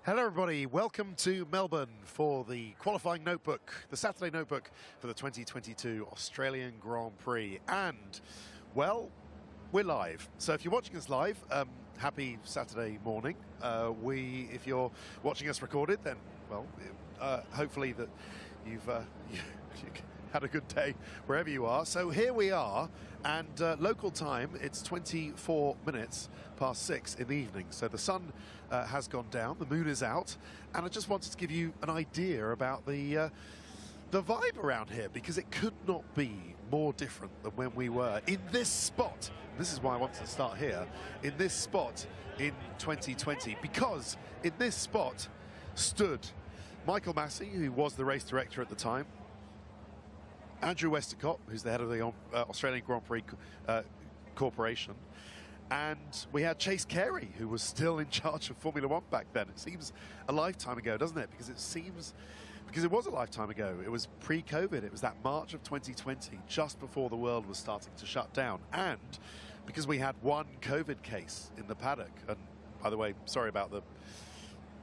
Hello everybody, welcome to Melbourne for the qualifying notebook, the Saturday notebook for the 2022 Australian Grand Prix. And, well, we're live. So if you're watching us live, happy Saturday morning. If you're watching us recorded, then, well, hopefully that you've had a good day wherever you are. So here we are, and local time, it's 24 minutes past 6 in the evening. So the sun has gone down, the moon is out, and I just wanted to give you an idea about the vibe around here, because it could not be more different than when we were in this spot. This is why I want to start here, in this spot in 2020, because in this spot stood Michael Massey, who was the race director at the time, Andrew Westacott, who's the head of the Australian Grand Prix Corporation, and we had Chase Carey, who was still in charge of Formula One back then. It seems a lifetime ago, doesn't it? Because it was a lifetime ago. It was pre-COVID. It was that March of 2020, just before the world was starting to shut down, and because we had one COVID case in the paddock. And by the way, sorry about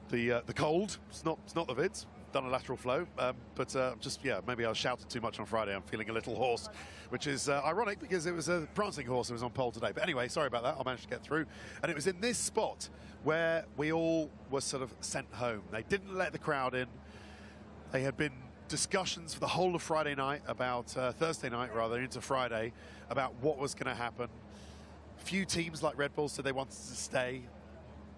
the cold. It's not the vids. Done a lateral flow, but maybe I shouted too much on Friday. I'm feeling a little hoarse, which is ironic because it was a prancing horse who was on pole today. But anyway, sorry about that. I managed to get through, and it was in this spot where we all were sort of sent home. They didn't let the crowd in. They had been discussions for the whole of Friday night about Thursday night, rather, into Friday, about what was going to happen. Few teams like Red Bull said they wanted to stay,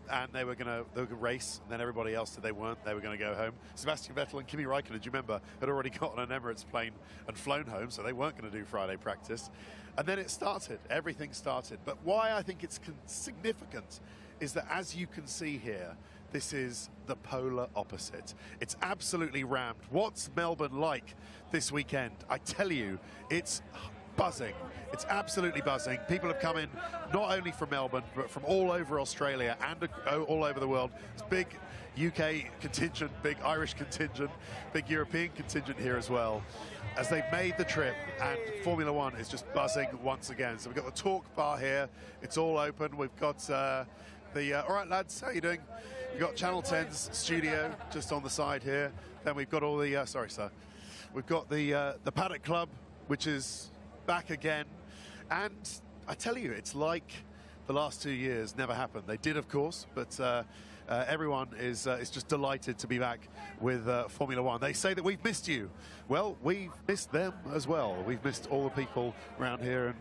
and they were going to race, and then everybody else said they weren't. They were going to go home. Sebastian Vettel and Kimi Raikkonen, do you remember, had already got on an Emirates plane and flown home, so they weren't going to do Friday practice. And then it started. Everything started. But why I think it's significant is that, as you can see here, this is the polar opposite. It's absolutely rammed. What's Melbourne like this weekend? I tell you, it's buzzing. It's absolutely buzzing. People have come in not only from Melbourne, but from all over Australia and all over the world. It's big UK contingent, big Irish contingent, big European contingent here as well, as they've made the trip, and Formula One is just buzzing once again. So we've got the talk bar here. It's all open. We've got all right, lads, how you doing? We've got Channel 10's studio just on the side here. Then we've got all the, sorry, sir. We've got the Paddock Club, which is back again, and I tell you, it's like the last 2 years never happened. They did, of course, but everyone is just delighted to be back with Formula One. They say that we've missed you. Well, we've missed them as well. We've missed all the people around here,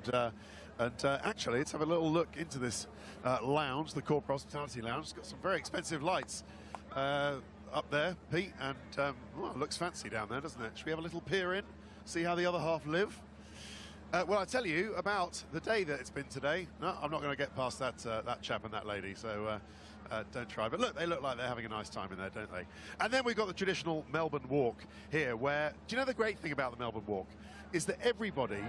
and actually, let's have a little look into this lounge, the Corporate Hospitality Lounge. It's got some very expensive lights up there, Pete, and well, it looks fancy down there, doesn't it? Should we have a little peer in, see how the other half live? Well, I tell you about the day that it's been today. No, I'm not going to get past that chap and that lady, so don't try. But look, they look like they're having a nice time in there, don't they? And then we've got the traditional Melbourne Walk here, where, do you know the great thing about the Melbourne Walk is that everybody,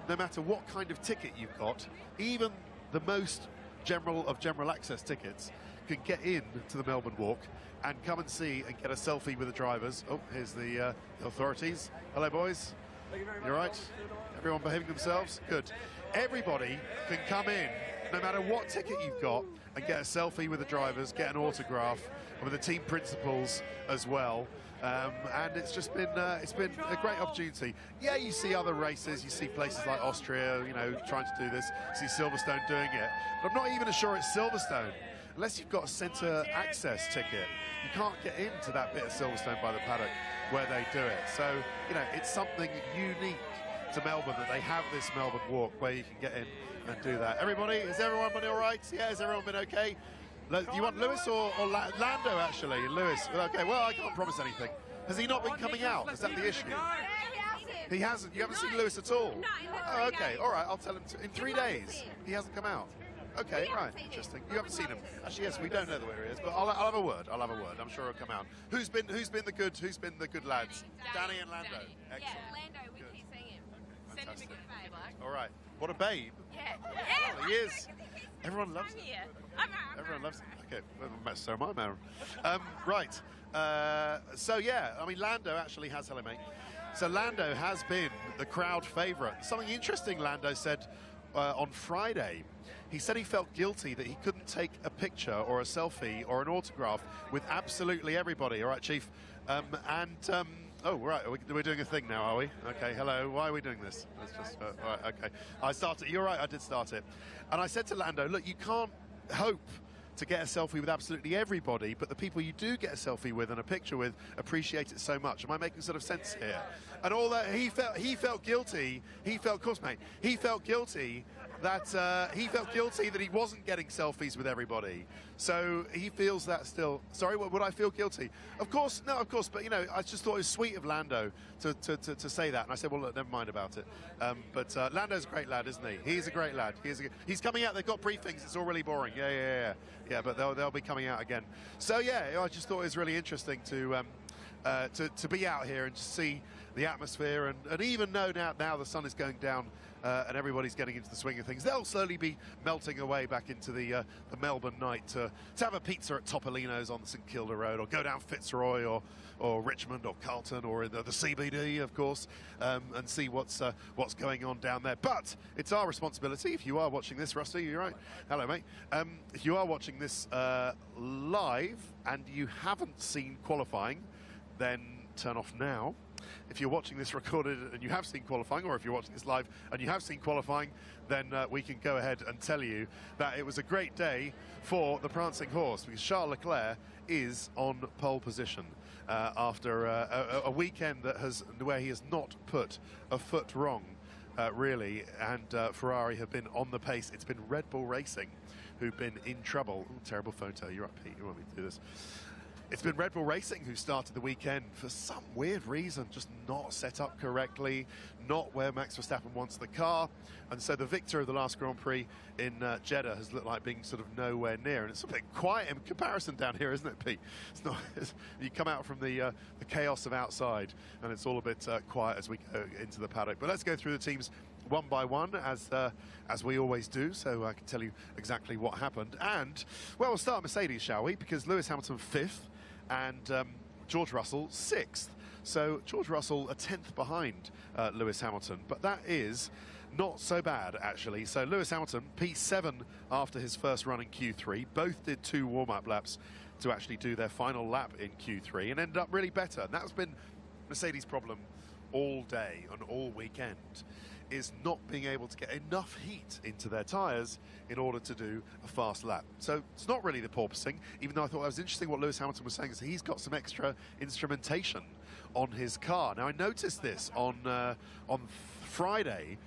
no matter what kind of ticket you've got, even the most general of general access tickets, can get in to the Melbourne Walk and come and see and get a selfie with the drivers. Oh, here's the authorities. Hello, boys. Thank you very much. You all right? Everyone behaving themselves? Good. Everybody can come in, no matter what ticket you've got, and get a selfie with the drivers, get an autograph, and with the team principals as well. And it's just been a great opportunity. Yeah, you see other races, you see places like Austria, you know, trying to do this. You see Silverstone doing it, but I'm not even sure it's Silverstone. Unless you've got a centre access ticket, you can't get into that bit of Silverstone by the paddock where they do it. So, you know, it's something unique to Melbourne that they have this Melbourne Walk where you can get in and do that. Everybody, is everyone been all right? Yeah, has everyone been okay? You want Lewis or Lando, actually? Lewis. Okay, well, I can't promise anything. Has he not been coming out? Is that the issue? He hasn't? You haven't seen Lewis at all? No. Oh, okay, all right, I'll tell him. In 3 days, he hasn't come out. Okay, right, interesting. You haven't seen him. Actually, yes, we don't know where he is, but I'll have a word. I'm sure he'll come out. Who's been the good lads? Danny and Lando. Danny. Excellent. Yeah, Lando, we keep seeing him. Send him a good babe. All right. What a babe. Yeah. Oh, he is. Everyone loves him. Everyone loves him. Okay, well, so am I, Maren. Right. So, yeah, I mean, Lando actually has, hello, mate. So Lando has been the crowd favourite. Something interesting Lando said on Friday. He said he felt guilty that he couldn't take a picture or a selfie or an autograph with absolutely everybody. All right, Chief. Oh, right, we're doing a thing now, are we? Okay, hello, why are we doing this? Let's just, all right, okay. I started, you're right, I did start it. And I said to Lando, look, you can't hope to get a selfie with absolutely everybody, but the people you do get a selfie with and a picture with appreciate it so much. Am I making sort of sense here? And all that, he felt guilty, of course, mate, he felt guilty that he wasn't getting selfies with everybody. So he feels that still. Sorry, would I feel guilty? Of course, no, of course. But you know, I just thought it was sweet of Lando to say that, and I said, well, look, never mind about it. But Lando's a great lad, isn't he? He's a great lad. He's coming out. They've got briefings. It's all really boring. Yeah. But they'll be coming out again. So yeah, I just thought it was really interesting to be out here and just see the atmosphere, and even though now the sun is going down and everybody's getting into the swing of things, they'll slowly be melting away back into the Melbourne night to have a pizza at Topolino's on St Kilda Road, or go down Fitzroy or Richmond or Carlton or in the CBD, of course, and see what's going on down there. But it's our responsibility, if you are watching this, Rusty, you're right. Hello, mate. If you are watching this live and you haven't seen qualifying, then turn off now. If you're watching this recorded and you have seen qualifying, or if you're watching this live and you have seen qualifying, then we can go ahead and tell you that it was a great day for the Prancing Horse, because Charles Leclerc is on pole position after a weekend where he has not put a foot wrong, really, and Ferrari have been on the pace. It's been Red Bull Racing who've been in trouble. Ooh, terrible photo. You're right, Pete. You want me to do this? It's been Red Bull Racing who started the weekend for some weird reason, just not set up correctly, not where Max Verstappen wants the car, and so the victor of the last Grand Prix in Jeddah has looked like being sort of nowhere near, and it's a bit quiet in comparison down here, isn't it, Pete? It's not. You come out from the chaos of outside, and it's all a bit quiet as we go into the paddock. But let's go through the teams one by one, as we always do, so I can tell you exactly what happened. And, well, we'll start Mercedes, shall we? Because Lewis Hamilton 5th, and George Russell 6th. So George Russell a 10th behind Lewis Hamilton, but that is not so bad, actually. So Lewis Hamilton, P7 after his first run in Q3. Both did 2 warm-up laps to actually do their final lap in Q3 and ended up really better. And that's been Mercedes' problem all day and all weekend, is not being able to get enough heat into their tyres in order to do a fast lap. So it's not really the porpoising, even though I thought that was interesting what Lewis Hamilton was saying, is he's got some extra instrumentation on his car. Now, I noticed this on Friday,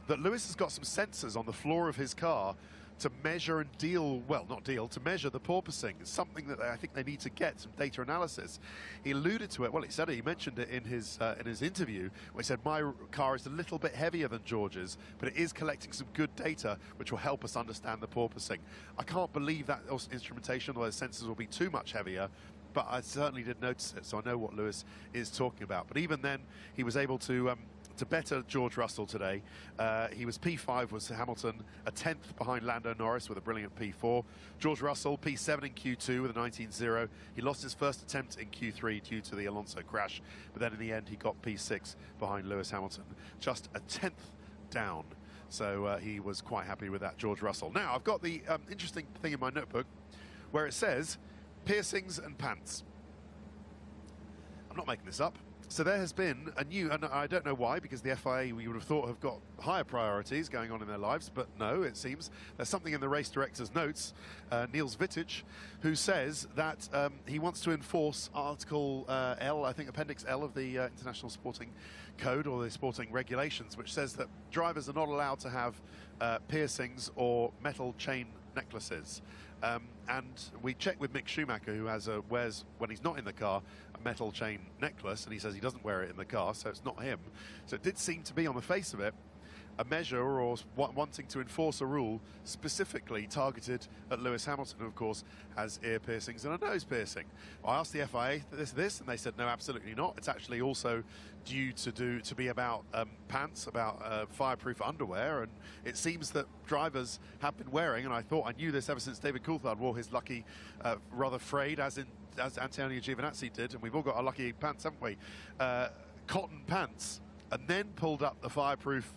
that Lewis has got some sensors on the floor of his car to measure and to measure the porpoising. It's something that I think they need to get some data analysis. He alluded to it, well, he mentioned it in his interview, where he said, my car is a little bit heavier than George's, but it is collecting some good data, which will help us understand the porpoising. I can't believe that instrumentation or those sensors will be too much heavier, but I certainly did notice it, so I know what Lewis is talking about. But even then, he was able to better George Russell today. He was P5, was Hamilton, a 10th behind Lando Norris with a brilliant P4. George Russell, P7 in Q2 with a 19.0. He lost his first attempt in Q3 due to the Alonso crash, but then in the end he got P6 behind Lewis Hamilton, just a 10th down. So he was quite happy with that, George Russell. Now, I've got the interesting thing in my notebook where it says piercings and pants. I'm not making this up. So there has been a new, and I don't know why, because the FIA we would have thought have got higher priorities going on in their lives, but no, it seems there's something in the race director's notes, Niels Vittich, who says that he wants to enforce Article L, I think Appendix L of the International Sporting Code, or the sporting regulations, which says that drivers are not allowed to have piercings or metal chain necklaces. And we checked with Mick Schumacher, who wears, when he's not in the car, a metal chain necklace, and he says he doesn't wear it in the car, so it's not him. So it did seem to be, on the face of it, a measure or wanting to enforce a rule specifically targeted at Lewis Hamilton, who of course has ear piercings and a nose piercing. I asked the FIA this, and they said no, absolutely not. It's actually also due to be about pants, about fireproof underwear, and it seems that drivers have been wearing, and I thought I knew this ever since David Coulthard wore his lucky, rather frayed, as Antonio Giovinazzi did, and we've all got our lucky pants, haven't we? Cotton pants, and then pulled up the fireproof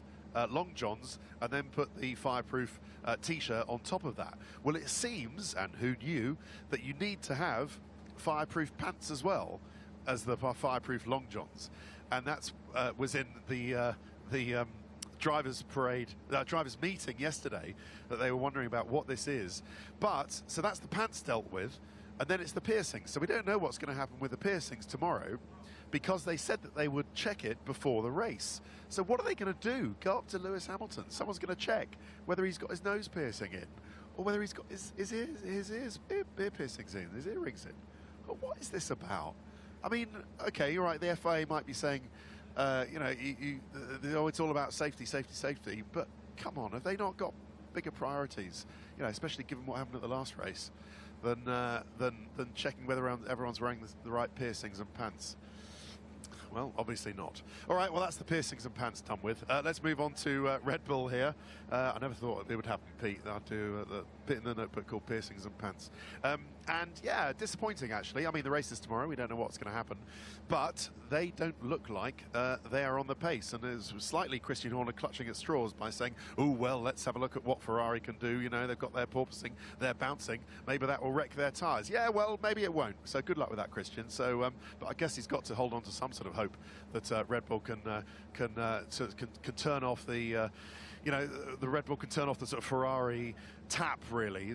long johns and then put the fireproof t-shirt on top of that. Well, it seems, and who knew, that you need to have fireproof pants as well as the fireproof long johns, and that's was in the drivers meeting yesterday, that they were wondering about what this is. But so that's the pants dealt with, and then it's the piercings. So we don't know what's going to happen with the piercings tomorrow, because they said that they would check it before the race. So what are they going to do? Go up to Lewis Hamilton? Someone's going to check whether he's got his nose piercing in, or whether he's got his ear piercings in, his earrings in. But what is this about? I mean, okay, you're right, the FIA might be saying, you know, it's all about safety, but come on, have they not got bigger priorities? You know, especially given what happened at the last race, than checking whether everyone's wearing the right piercings and pants. Well, obviously not. All right, well, that's the piercings and pants done with. Let's move on to Red Bull here. I never thought it would happen, Pete. I'd do the bit in the notebook called piercings and pants. And yeah, disappointing, actually. I mean, the race is tomorrow. We don't know what's going to happen. But they don't look like they are on the pace. And there's slightly Christian Horner clutching at straws by saying, oh, well, let's have a look at what Ferrari can do. You know, they've got their porpoising, they're bouncing. Maybe that will wreck their tyres. Yeah, well, maybe it won't. So good luck with that, Christian. So, but I guess he's got to hold on to some sort of hope that Red Bull can turn off the, you know, the Red Bull can turn off the sort of Ferrari tap, really.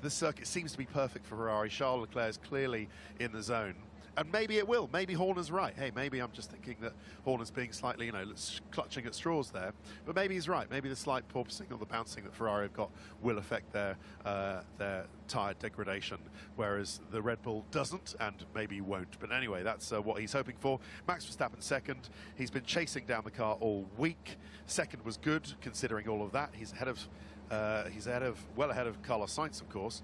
The circuit seems to be perfect for Ferrari. Charles Leclerc is clearly in the zone. And maybe it will. Maybe Horner's right. Hey, maybe I'm just thinking that Horner's being slightly, you know, clutching at straws there. But maybe he's right. Maybe the slight porpoising or the bouncing that Ferrari have got will affect their tyre degradation, whereas the Red Bull doesn't and maybe won't. But anyway, that's what he's hoping for. Max Verstappen second. He's been chasing down the car all week. Second was good, considering all of that. He's well ahead of Carlos Sainz, of course.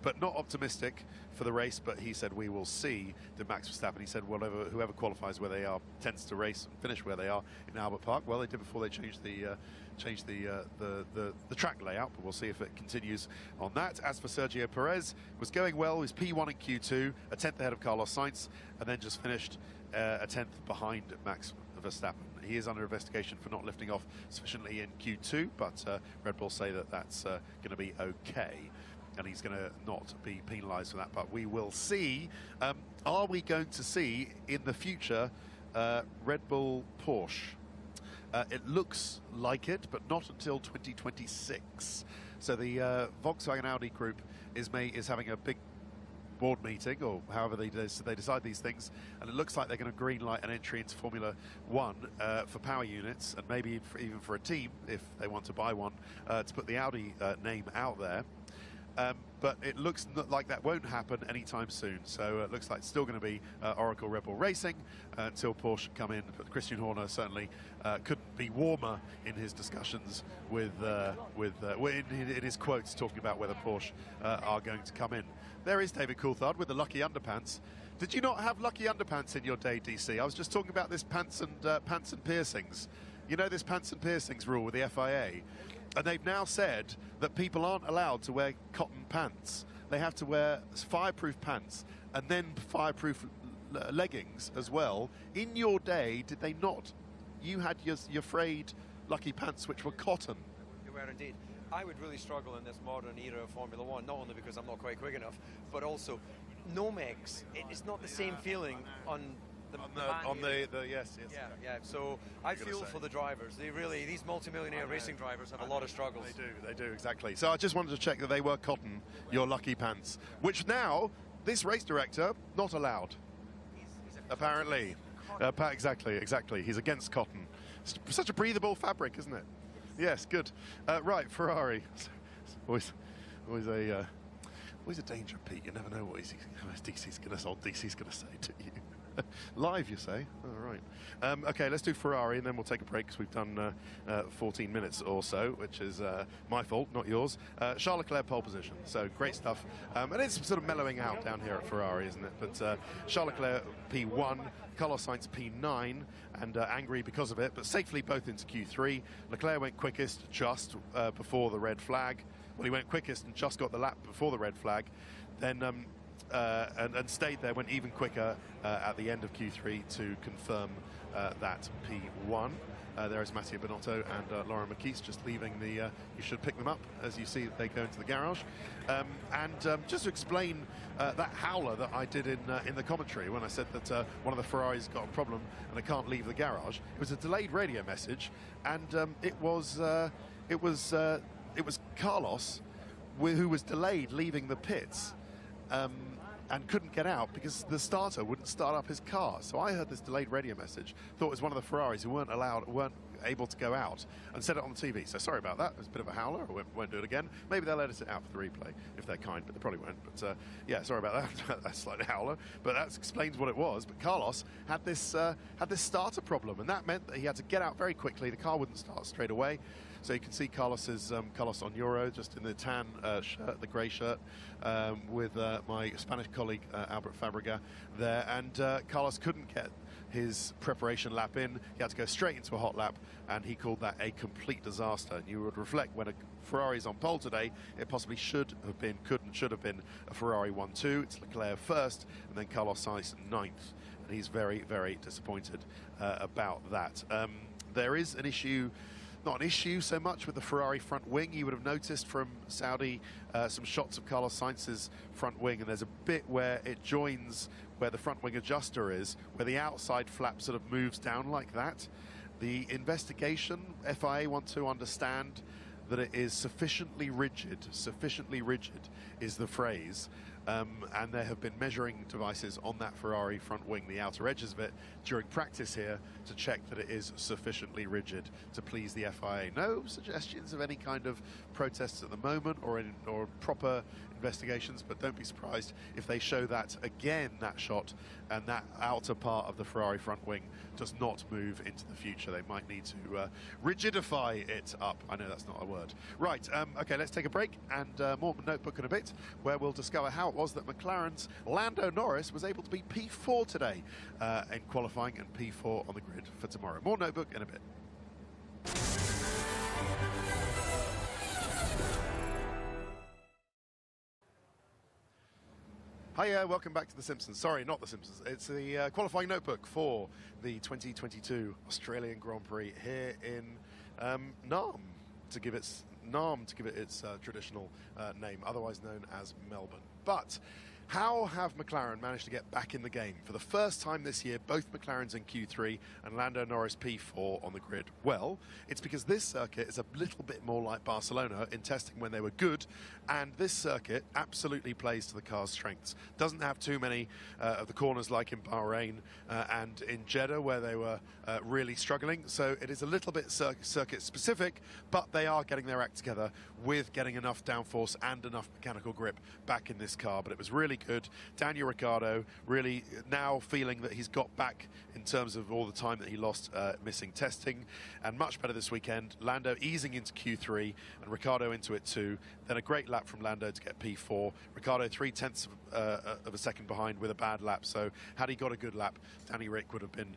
But not optimistic for the race, but he said we will see. To Max Verstappen, he said whoever qualifies where they are tends to race and finish where they are in Albert Park. Well, they did before they changed the track layout, but we'll see if it continues on that. As for Sergio Perez, was going well. He was P1 in Q2, a 10th ahead of Carlos Sainz, and then just finished a 10th behind Max Verstappen. He is under investigation for not lifting off sufficiently in Q2, but Red Bull say that that's going to be okay, and he's going to not be penalised for that. But we will see. Are we going to see in the future Red Bull Porsche? It looks like it, but not until 2026. So the Volkswagen Audi group is having a big board meeting, or however they decide these things, and it looks like they're going to green light an entry into Formula One for power units, and maybe even for a team if they want to buy one, to put the Audi name out there. But it looks like that won't happen anytime soon. So it looks like it's still going to be Oracle Red Bull Racing until Porsche come in. But Christian Horner certainly couldn't be warmer in his discussions in his quotes talking about whether Porsche are going to come in. There is David Coulthard with the lucky underpants. Did you not have lucky underpants in your day, DC? I was just talking about this pants and piercings. You know this pants and piercings rule with the FIA? And they've now said that people aren't allowed to wear cotton pants. They have to wear fireproof pants and then fireproof leggings as well. In your day, did they not? You had your frayed lucky pants, which were cotton. They were indeed. I would really struggle in this modern era of Formula One, not only because I'm not quite quick enough, but also Nomex. It's not the same feeling on yes. Yeah. So I feel for the drivers. These multi-millionaire racing drivers have a lot of struggles. They do exactly. So I just wanted to check that they were cotton, your lucky pants, which now this race director not allowed. Apparently, exactly. He's against cotton. It's such a breathable fabric, isn't it? Yes, good. Right, Ferrari. Always a danger, Pete. You never know what DC's going to say to you. Live, you say? All right. Okay, let's do Ferrari, and then we'll take a break because we've done 14 minutes or so, which is my fault, not yours. Charles Leclerc pole position, so great stuff. And it's sort of mellowing out down here at Ferrari, isn't it? But Charles Leclerc P1, Carlos Sainz P9, and angry because of it, but safely both into Q3. Leclerc went quickest just before the red flag. Well, he went quickest and just got the lap before the red flag. Then and stayed there, went even quicker at the end of Q3 to confirm that P1. There is Mattia Binotto and Laurent Marquis just leaving the... you should pick them up as you see they go into the garage. Just to explain that howler that I did in the commentary when I said that one of the Ferraris got a problem and they can't leave the garage, it was a delayed radio message, and it was Carlos who was delayed leaving the pits. And couldn't get out because the starter wouldn't start up his car. So I heard this delayed radio message, thought it was one of the Ferraris who weren't able to go out, and said it on the TV. So sorry about that. It was a bit of a howler. I won't do it again. Maybe they'll edit it out for the replay if they're kind, but they probably won't. But yeah, sorry about that. That's slightly howler, but that explains what it was. But Carlos had this starter problem, and that meant that he had to get out very quickly. The car wouldn't start straight away. So you can see Carlos's Carlos on Euro, just in the tan shirt, the grey shirt, with my Spanish colleague Albert Fabregat there, and Carlos couldn't get his preparation lap in. He had to go straight into a hot lap, and he called that a complete disaster. And you would reflect, when a Ferrari's on pole today, it possibly should have been a Ferrari 1-2. It's Leclerc first, and then Carlos Sainz ninth, and he's very, very disappointed about that. There is an issue. Not an issue so much with the Ferrari front wing. You would have noticed from Saudi some shots of Carlos Sainz's front wing, and there's a bit where it joins where the front wing adjuster is, where the outside flap sort of moves down like that. The investigation, FIA want to understand that it is sufficiently rigid is the phrase, and there have been measuring devices on that Ferrari front wing, the outer edges of it, during practice here to check that it is sufficiently rigid to please the FIA. No suggestions of any kind of protests at the moment or proper investigations, but don't be surprised if they show that again, that shot, and that outer part of the Ferrari front wing does not move into the future. They might need to rigidify it up. I know that's not a word. Right, okay, let's take a break, and more Notebook in a bit, where we'll discover how it was that McLaren's Lando Norris was able to be P4 today in qualifying, and P4 on the grid for tomorrow. More Notebook in a bit. Hiya, welcome back to The Simpsons. Sorry, not The Simpsons. It's the qualifying notebook for the 2022 Australian Grand Prix here in Naarm, to give it its traditional name, otherwise known as Melbourne. But how have McLaren managed to get back in the game? For the first time this year, both McLarens in Q3 and Lando Norris P4 on the grid. Well, it's because this circuit is a little bit more like Barcelona in testing when they were good, and this circuit absolutely plays to the car's strengths. Doesn't have too many of the corners like in Bahrain and in Jeddah, where they were really struggling. So it is a little bit circuit specific, but they are getting their act together with getting enough downforce and enough mechanical grip back in this car. But it was really good. Daniel Ricciardo really now feeling that he's got back in terms of all the time that he lost missing testing, and much better this weekend. Lando easing into Q3 and Ricciardo into it too. Then a great lap from Lando to get P4. Ricciardo 0.3 of a second behind with a bad lap, so had he got a good lap, Danny Rick would have been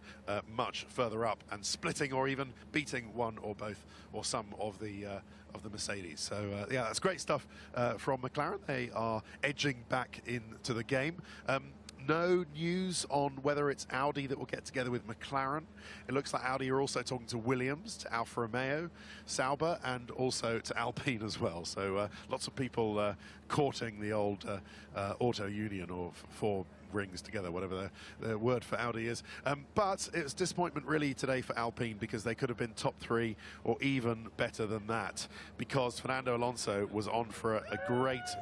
much further up and splitting or even beating one or both or some of the Mercedes. So yeah, that's great stuff from McLaren. They are edging back into the game. No news on whether it's Audi that will get together with McLaren. It looks like Audi are also talking to Williams, to Alfa Romeo, Sauber, and also to Alpine as well. So lots of people courting the old auto union, or four rings together, whatever the word for Audi is. But it was disappointment really today for Alpine, because they could have been top three or even better than that, because Fernando Alonso was on for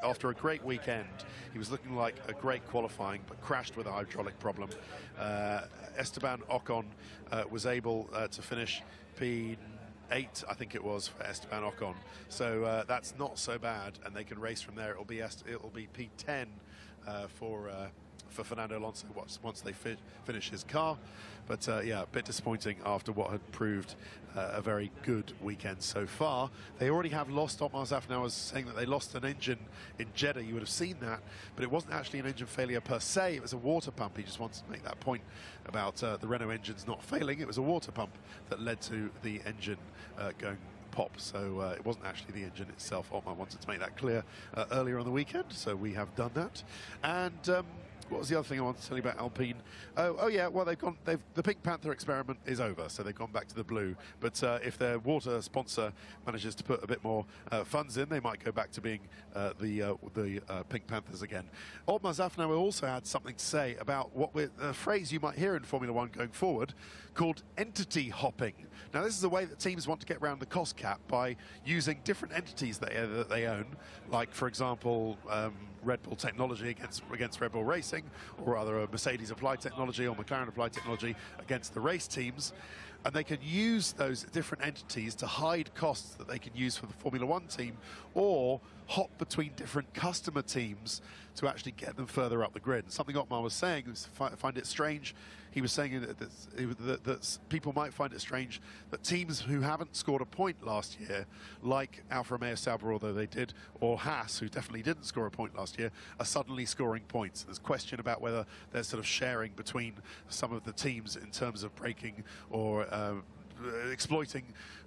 after a great weekend. He was looking like a great qualifying, but crashed with a hydraulic problem. Esteban Ocon was able to finish P8, I think it was, for Esteban Ocon. So that's not so bad, and they can race from there. It'll be P10 for Fernando Alonso once they finish his car. But yeah, a bit disappointing after what had proved a very good weekend so far. They already have lost. Otmar Zafnauer was saying that they lost an engine in Jeddah. You would have seen that, but it wasn't actually an engine failure per se. It was a water pump. He just wanted to make that point about the Renault engines not failing. It was a water pump that led to the engine going pop, so it wasn't actually the engine itself. Otmar wanted to make that clear earlier on the weekend, so we have done that. And what was the other thing I wanted to tell you about Alpine? Oh yeah, well the Pink Panther experiment is over, so they've gone back to the blue. But if their water sponsor manages to put a bit more funds in, they might go back to being the Pink Panthers again. Otmar Zafnauer also had something to say about a phrase you might hear in Formula One going forward, called entity hopping. Now this is a way that teams want to get around the cost cap by using different entities that they own, like for example Red Bull technology against Red Bull Racing, or rather Mercedes applied technology or McLaren applied technology against the race teams. And they can use those different entities to hide costs that they can use for the Formula One team, or hop between different customer teams to actually get them further up the grid. And something Otmar was saying was find it strange. He was saying that people might find it strange that teams who haven't scored a point last year, like Alfa Romeo Sauber, although they did, or Haas, who definitely didn't score a point last year, are suddenly scoring points. There's question about whether there's sort of sharing between some of the teams in terms of braking or exploiting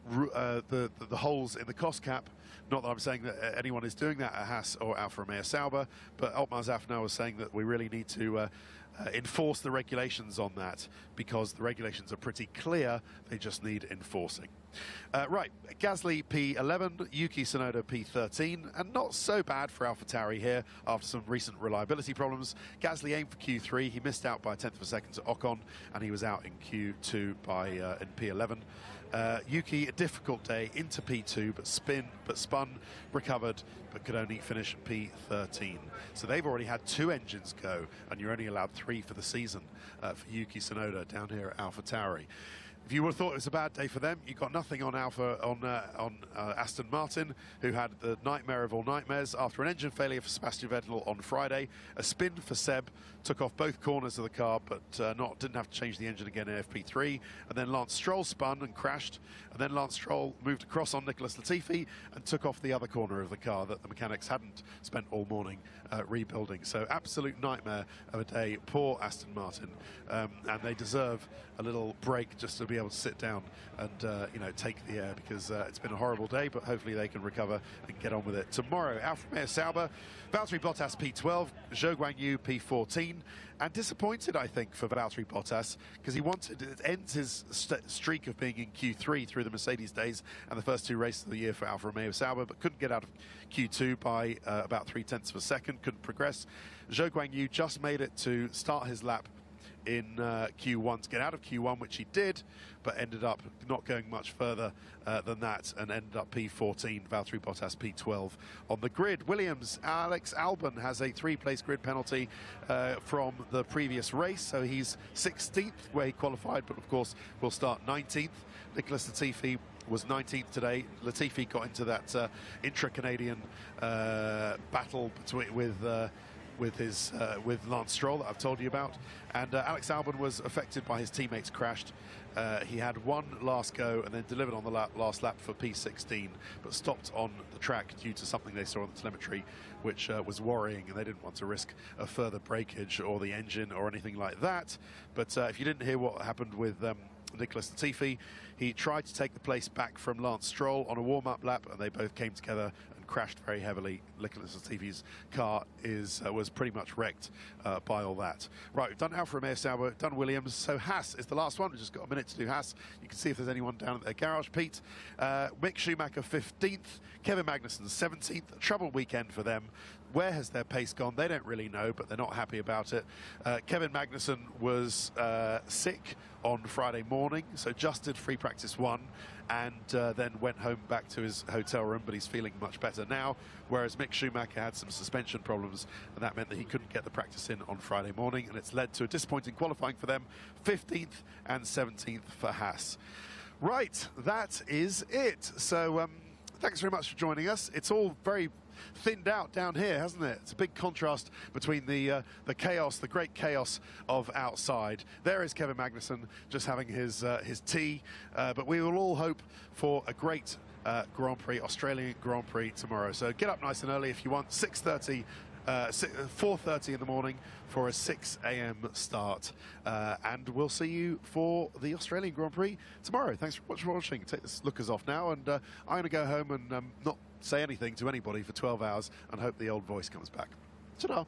the holes in the cost cap. Not that I'm saying that anyone is doing that at Haas or Alfa Romeo Sauber, but Otmar Zafnauer was saying that we really need to enforce the regulations on that, because the regulations are pretty clear, they just need enforcing. Right, Gasly P11, Yuki Tsunoda P13, and not so bad for AlphaTauri here after some recent reliability problems. Gasly aimed for Q3, he missed out by a tenth of a second to Ocon, and he was out in Q2 in P11. Yuki, a difficult day into P2, but spun, recovered, but could only finish P13. So they've already had 2 engines go, and you're only allowed 3 for the season for Yuki Tsunoda down here at AlphaTauri. If you would have thought it was a bad day for them, you got nothing on Aston Martin, who had the nightmare of all nightmares after an engine failure for Sebastian Vettel on Friday. A spin for Seb, took off both corners of the car, but didn't have to change the engine again in FP3. And then Lance Stroll spun and crashed, and then Lance Stroll moved across on Nicholas Latifi and took off the other corner of the car that the mechanics hadn't spent all morning rebuilding. So absolute nightmare of a day. Poor Aston Martin, and they deserve a little break just to be able to sit down and take the air, because it's been a horrible day, but hopefully they can recover and get on with it tomorrow. Alfa Romeo Sauber, Valtteri Bottas P12, Zhou Guanyu P14, and disappointed, I think, for Valtteri Bottas, because he wanted it ends his streak of being in Q3 through the Mercedes days and the first 2 races of the year for Alfa Romeo Sauber, but couldn't get out of Q2 by about 0.3 of a second, couldn't progress. Zhou Guanyu just made it to start his lap in Q1 to get out of Q1, which he did, but ended up not going much further than that, and ended up P14, Valtteri Bottas P12 on the grid. Williams, Alex Albon has a 3-place grid penalty from the previous race, so he's 16th where he qualified, but of course will start 19th. Nicholas Latifi was 19th today. Latifi got into that intra-Canadian battle with Lance Stroll that I've told you about, and Alex Albon was affected by his teammates crashed. He had one last go and then delivered on the last lap for P16, but stopped on the track due to something they saw on the telemetry, which was worrying, and they didn't want to risk a further breakage or the engine or anything like that. But if you didn't hear what happened with Nicholas Latifi, he tried to take the place back from Lance Stroll on a warm-up lap, and they both came together and crashed very heavily. Nicholas Latifi's car was pretty much wrecked by all that. Right, we've done Alfa Romeo Sauber, done Williams, so Haas is the last one. We've just got a minute to do Haas. You can see if there's anyone down at their garage. Pete, Mick Schumacher 15th, Kevin Magnussen 17th. A troubled weekend for them. Where has their pace gone? They don't really know, but they're not happy about it. Kevin Magnussen was sick on Friday morning, so just did free practice 1 and then went home back to his hotel room, but he's feeling much better now, whereas Mick Schumacher had some suspension problems, and that meant that he couldn't get the practice in on Friday morning, and it's led to a disappointing qualifying for them, 15th and 17th for Haas. Right, that is it. So thanks very much for joining us. It's all very thinned out down here, hasn't it? It's a big contrast between the chaos, the great chaos of outside. There is Kevin Magnussen just having his tea, but we will all hope for a great Grand Prix, Australian Grand Prix tomorrow. So get up nice and early if you want. 6:30 4:30 in the morning for a 6 a.m. start. And we'll see you for the Australian Grand Prix tomorrow. Thanks so much for watching. Take the lookers off now, and I'm going to go home and not say anything to anybody for 12 hours and hope the old voice comes back. Ta-da.